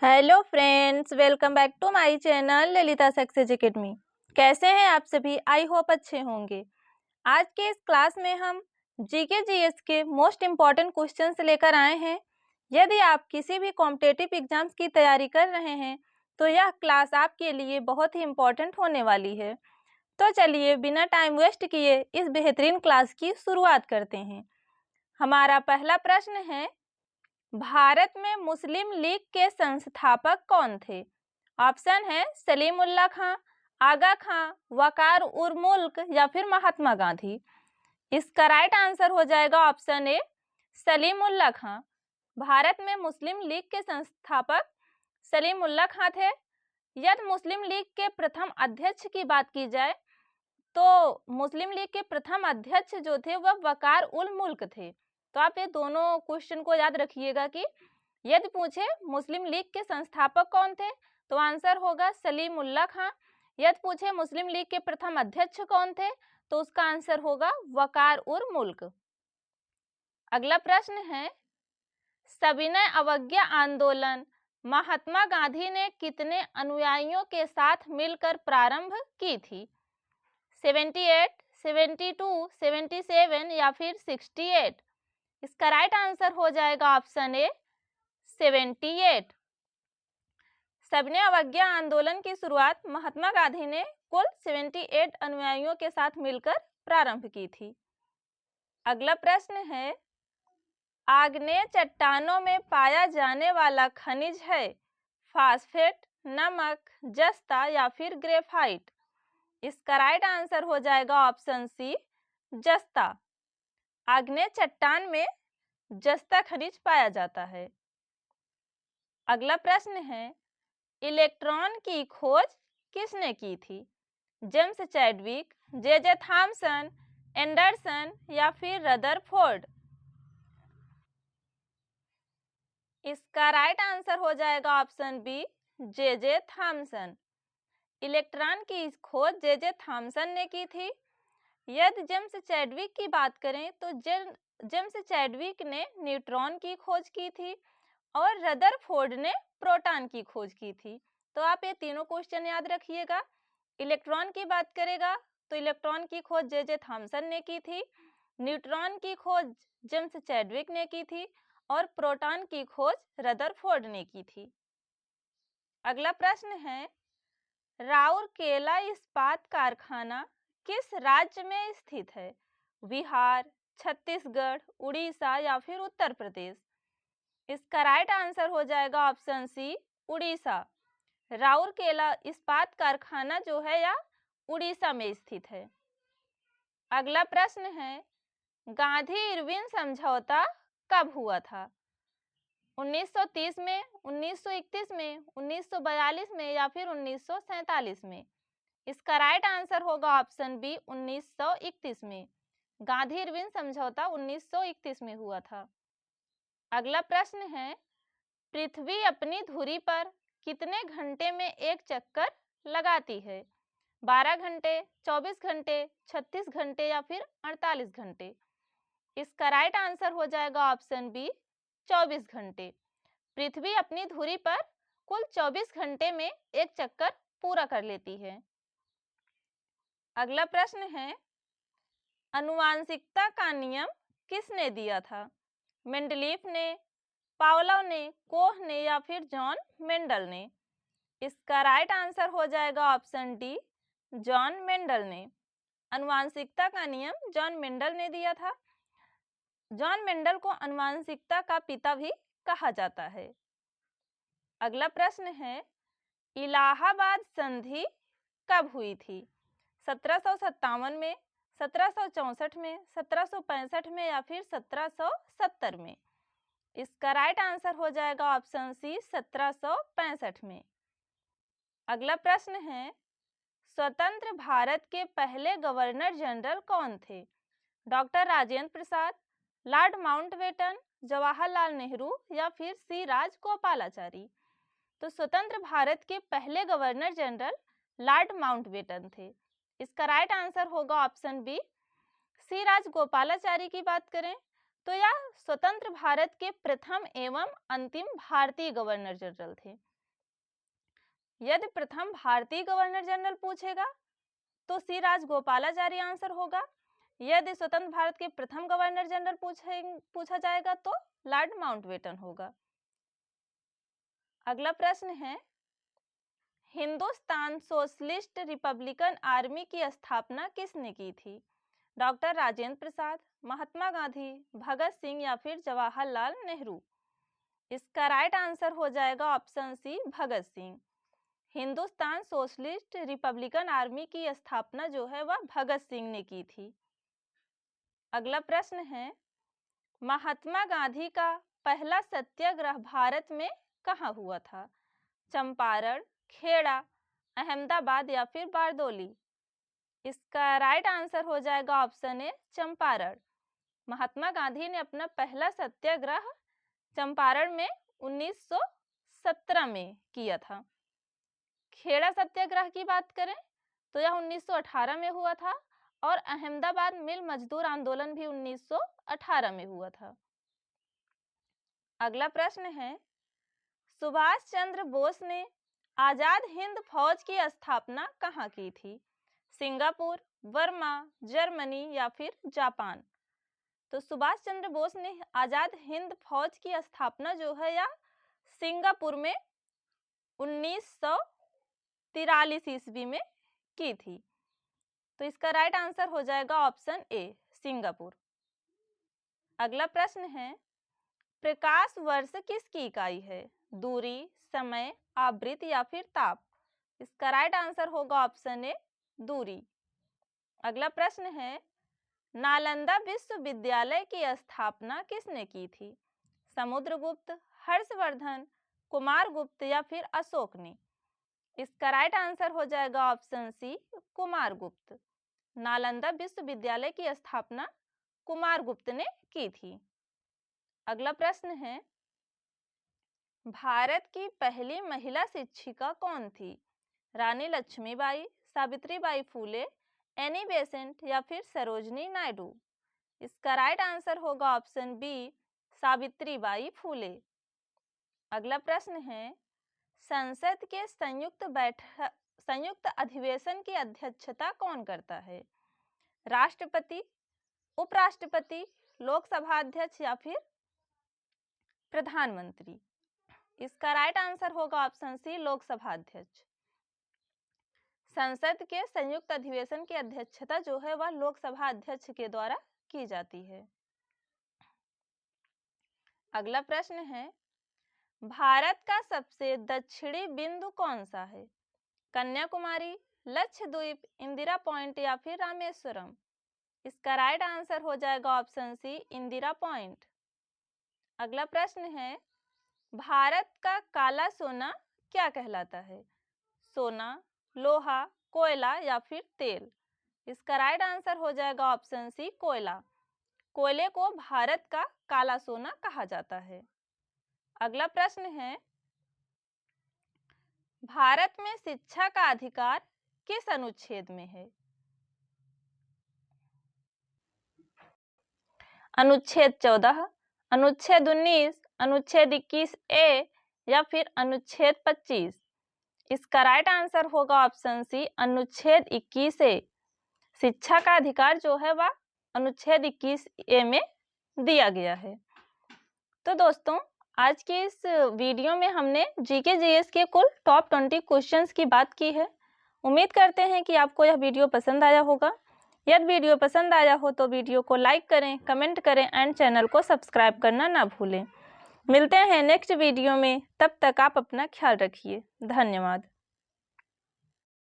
Hello friends, welcome back to my channel Lalita success academy. कैसे हैं आप सभी? आई होप अच्छे होंगे। आज के इस क्लास में हम जीके जीएस के मोस्ट इम्पॉर्टेंट क्वेश्चंस लेकर आए हैं। यदि आप किसी भी कॉम्पिटिटिव एग्जाम्स की तैयारी कर रहे हैं तो यह क्लास आपके लिए बहुत ही इम्पॉर्टेंट होने वाली है। तो चलिए बिना टाइम वेस्ट किए इस बेहतरीन क्लास की शुरुआत करते हैं। हमारा पहला प्रश्न है, भारत में मुस्लिम लीग के संस्थापक कौन थे? ऑप्शन है सलीमुल्लाह खां, आगा खां, वकार उर मुल्क या फिर महात्मा गांधी। इसका राइट आंसर हो जाएगा ऑप्शन ए सलीमुल्लाह खां। भारत में मुस्लिम लीग के संस्थापक सलीमुल्लाह खां थे। यदि मुस्लिम लीग के प्रथम अध्यक्ष की बात की जाए तो मुस्लिम लीग के प्रथम अध्यक्ष जो थे वह वकार उल मुल्क थे। तो आप ये दोनों क्वेश्चन को याद रखिएगा कि यदि पूछे मुस्लिम लीग के संस्थापक कौन थे तो आंसर होगा सलीमुल्लाह खां। यदि पूछे मुस्लिम लीग के प्रथम अध्यक्ष कौन थे तो उसका आंसर होगा वकार उर मुल्क। अगला प्रश्न है, सविनय अवज्ञा आंदोलन महात्मा गांधी ने कितने अनुयायियों के साथ मिलकर प्रारंभ की थी? 78, 72, 77 या फिर 68? इसका राइट आंसर हो जाएगा ऑप्शन ए 78। सविनय अवज्ञा आंदोलन की शुरुआत महात्मा गांधी ने कुल 78 अनुयायियों के साथ मिलकर प्रारंभ की थी। अगला प्रश्न है, आग्नेय चट्टानों में पाया जाने वाला खनिज है फास्फेट, नमक, जस्ता या फिर ग्रेफाइट? इसका राइट आंसर हो जाएगा ऑप्शन सी जस्ता। आग्नेय चट्टान में जस्ता खनिज पाया जाता है। अगला प्रश्न है, इलेक्ट्रॉन की खोज किसने की थी? James Chadwick, J Thomson, Anderson या फिर रदरफोर्ड? इसका राइट आंसर हो जाएगा option B J Thomson. Electron की खोज जे थॉमसन ने की थी। यदि जेम्स चैडविक की बात करें तो जेम्स चैडविक ने न्यूट्रॉन की खोज की थी और रदरफोर्ड ने प्रोटॉन की खोज की थी। तो आप ये तीनों क्वेश्चन याद रखिएगा। इलेक्ट्रॉन की बात करेगा तो इलेक्ट्रॉन की खोज जे थॉमसन ने की थी, न्यूट्रॉन की खोज जेम्स चैडविक ने की थी और प्रोटॉन की खोज रदरफोर्ड ने की थी। अगला प्रश्न है, राउरकेला इस्पात कारखाना किस राज्य में स्थित है? बिहार, छत्तीसगढ़, उड़ीसा या फिर उत्तर प्रदेश? इसका राइट आंसर हो जाएगा ऑप्शन सी उड़ीसा। राउरकेला इस्पात कारखाना जो है यह उड़ीसा में स्थित है। अगला प्रश्न है, गांधी इरविन समझौता कब हुआ था? 1930 में, 1931 में, 1942 में या फिर 1947 में? इसका राइट आंसर होगा ऑप्शन बी 1931 में। गांधी इरविन समझौता 1931 में हुआ था। अगला प्रश्न है, पृथ्वी अपनी धुरी पर कितने घंटे में एक चक्कर लगाती है? 12 घंटे, 24 घंटे, 36 घंटे या फिर 48 घंटे? इसका राइट आंसर हो जाएगा ऑप्शन बी 24 घंटे। पृथ्वी अपनी धुरी पर कुल 24 घंटे में एक चक्कर पूरा कर लेती है। अगला प्रश्न है, आनुवांशिकता का नियम किसने दिया था? मेंडलीफ ने, पावलोव ने, कोह ने या फिर जॉन मेंडल ने? इसका राइट आंसर हो जाएगा ऑप्शन डी जॉन मेंडल ने। आनुवांशिकता का नियम जॉन मेंडल ने दिया था। जॉन मेंडल को आनुवांशिकता का पिता भी कहा जाता है। अगला प्रश्न है, इलाहाबाद संधि कब हुई थी? 1757 में, 1764 में, 1765 में या फिर 1770 में? इसका राइट आंसर हो जाएगा ऑप्शन सी 1765 में। अगला प्रश्न है, स्वतंत्र भारत के पहले गवर्नर जनरल कौन थे? डॉक्टर राजेंद्र प्रसाद, लॉर्ड माउंटबेटन, जवाहरलाल नेहरू या फिर सी राजगोपालाचारी? तो स्वतंत्र भारत के पहले गवर्नर जनरल लॉर्ड माउंटबेटन थे। इसका राइट आंसर होगा ऑप्शन बी सी राजगोपालाचारी। की बात करें तो यह स्वतंत्र भारत के प्रथम एवं अंतिम भारतीय गवर्नर जनरल थे। यदि प्रथम भारतीय गवर्नर जनरल पूछेगा तो सी राजगोपालाचारी आंसर होगा। यदि स्वतंत्र भारत के प्रथम गवर्नर जनरल पूछा जाएगा तो लॉर्ड माउंटबेटन होगा। अगला प्रश्न है, हिंदुस्तान सोशलिस्ट रिपब्लिकन आर्मी की स्थापना किसने की थी? डॉक्टर राजेंद्र प्रसाद, महात्मा गांधी, भगत सिंह या फिर जवाहरलाल नेहरू? इसका राइट आंसर हो जाएगा option C, Bhagat Singh. Hindustan socialist republican army की स्थापना जो है वह भगत सिंह ने की थी। अगला प्रश्न है, महात्मा गांधी का पहला सत्याग्रह भारत में कहाँ हुआ था? चंपारण, खेड़ा, अहमदाबाद या फिर बारदोली? इसका राइट आंसर हो जाएगा ऑप्शन ए, चंपारण। महात्मा गांधी ने अपना पहला सत्याग्रह चंपारण में 1917 में किया था। खेड़ा सत्याग्रह की बात करें तो यह 1918 में हुआ था और अहमदाबाद मिल मजदूर आंदोलन भी 1918 में हुआ था। अगला प्रश्न है, सुभाष चंद्र बोस ने आजाद हिंद फौज की स्थापना कहाँ की थी? सिंगापुर, बर्मा, जर्मनी या फिर जापान? तो सुभाष चंद्र बोस ने आजाद हिंद फौज की स्थापना जो है या सिंगापुर में 1943 ईस्वी में की थी। तो इसका राइट आंसर हो जाएगा ऑप्शन ए, सिंगापुर। अगला प्रश्न है, प्रकाश वर्ष किसकी इकाई है? दूरी, समय, आवृत्ति या फिर ताप? इसका राइट आंसर होगा ऑप्शन ए, दूरी। अगला प्रश्न है, नालंदा विश्वविद्यालय की स्थापना किसने की थी? समुद्रगुप्त, हर्षवर्धन, कुमारगुप्त या फिर अशोक ने? इसका राइट आंसर हो जाएगा ऑप्शन सी, कुमारगुप्त। नालंदा विश्वविद्यालय की स्थापना कुमारगुप्त ने की थी। अगला प्रश्न है, भारत की पहली महिला शिक्षिका कौन थी? रानी लक्ष्मीबाई, सावित्रीबाई फूले, एनी बेसेंट या फिर सरोजनी नायडू? इसका राइट आंसर होगा ऑप्शन बी, सावित्रीबाई फूले। अगला प्रश्न है, संसद के संयुक्त अधिवेशन की अध्यक्षता कौन करता है? राष्ट्रपति, उपराष्ट्रपति, लोकसभा अध्यक्ष या फिर प्रधानमंत्री? इसका राइट आंसर होगा ऑप्शन सी, लोकसभा अध्यक्ष। संसद के संयुक्त अधिवेशन की अध्यक्षता जो है वह लोकसभा अध्यक्ष के द्वारा की जाती है। अगला प्रश्न है, भारत का सबसे दक्षिणी बिंदु कौन सा है? कन्याकुमारी, लक्षद्वीप, इंदिरा पॉइंट या फिर रामेश्वरम? इसका राइट आंसर हो जाएगा ऑप्शन सी, इंदिरा पॉइंट। अगला प्रश्न है, भारत का काला सोना क्या कहलाता है? सोना, लोहा, कोयला या फिर तेल? इसका राइट आंसर हो जाएगा ऑप्शन सी, कोयला। कोयले को भारत का काला सोना कहा जाता है। अगला प्रश्न है, भारत में शिक्षा का अधिकार किस अनुच्छेद में है? अनुच्छेद 14, अनुच्छेद 19, अनुच्छेद 21A या फिर अनुच्छेद 25? इसका राइट आंसर होगा ऑप्शन सी, अनुच्छेद 21A। शिक्षा का अधिकार जो है वह अनुच्छेद 21A में दिया गया है। तो दोस्तों, आज के इस वीडियो में हमने जीके जीएस के कुल टॉप 20 क्वेश्चंस की बात की है। उम्मीद करते हैं कि आपको यह वीडियो पसंद आया होगा। यदि वीडियो पसंद आया हो तो वीडियो को लाइक करें, कमेंट करें एंड चैनल को सब्सक्राइब करना ना भूलें। मिलते हैं नेक्स्ट वीडियो में, तब तक आप अपना ख्याल रखिए। धन्यवाद।